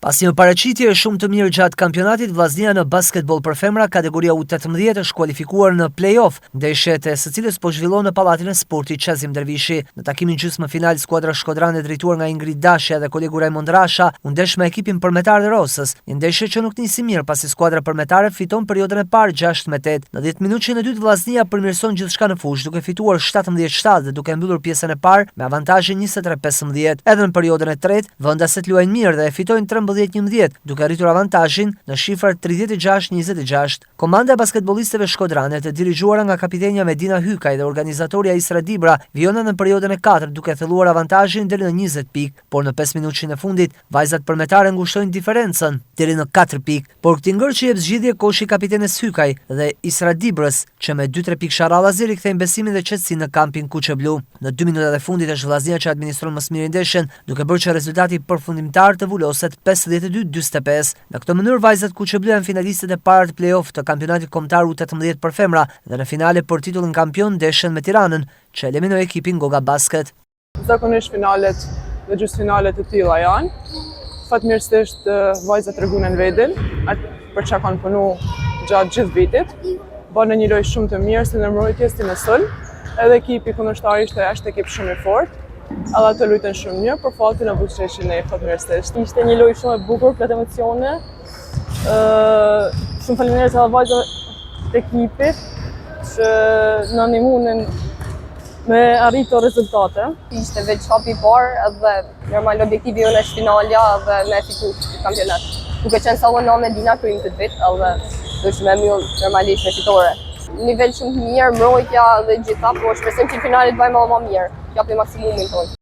Pasi një paraqitje shumë të mirë gjatë kampionatit, Vllaznia në basketbol për femra kategoria U18 është kualifikuar në play-off, ndeshjet e së cilës po zhvillon në Pallatin e Sportit Qazim Dervishi. Në takimin gjysmëfinal, skuadra shkodrane drejtuar nga Ingrid Dashja dhe kolegu Raimond Rasha u ndesh me ekipin përmetar të Rosës, një ndeshje që nuk nisi mirë pasi skuadra përmetare fiton periudhën e parë 6-8. Në 10 minutën e dytë Vllaznia përmirëson gjithçka në fushë, duke fituar 17-7 dhe duke mbyllur pjesën e parë me avantazhin 23-15. Edhe në periudhën e tretë, vendaset luajnë mirë dhe fitojnë 13-11, duke arritur avantazhin në shifrat 36-26. Komanda e basketbollistëve shkodrane, të dirigjuara nga kapitenja Medina Hykaj dhe organizatorja Isra Dibra, vijona në periudhën e 4 duke thelluar avantazhin deri në 20 pikë, por në 5 minutën e fundit vajzat përmetare ngushtojnë diferencën deri në 4 pikë. Por këtë ngër që jep zgjidhje koshi kapitenes Hykaj dhe Isra Dibrës, që me 2-3 pikë sharrallazir i kthejnë besimin dhe qetësinë në kampin kuqe blu. Në 2 minutat e fundit është Vllaznia që administron më së miri ndeshjen, duke bërë që rezultati përfundimtar të vuloset 52-45. Në këtë mënyrë vajzat kuqeblu janë finalistët e parë të play-off të kampionatit kombëtar U18 për femra dhe në finale për titullin kampion ndeshen me Tiranën, që eliminoi ekipin Goga Basket. Zakonisht finalet dhe gjysmëfinalet e tilla janë. Fatmirësisht vajzat treguan veten, atë për çka kanë punu gjatë gjithë vitit. Banë një lojë shumë të mirë si në mbrojtjes si në sulm. Edhe ekipi kundërshtar ishte ekip shumë i fortë. Alla të luajtën shumë mirë, por fati na buzëqeshin ne fatmirësisht. Ishte një lojë shumë e bukur, plot emocione. Shumë faleminderit edhe vajzave të ekipit që na ndihmuan me arritë rezultate. Ishte veç hapi i parë edhe normal objektivi jonë është finalja dhe me fitu kampionat. Duke qenë sa unë Medina kryjmë këtë vit edhe është me mjull normalisht me fitore. Nivel shumë të mirë, mbrojtja dhe gjitha, por shpresojmë që finalit bëjmë më mirë, japim maksimumin tonë.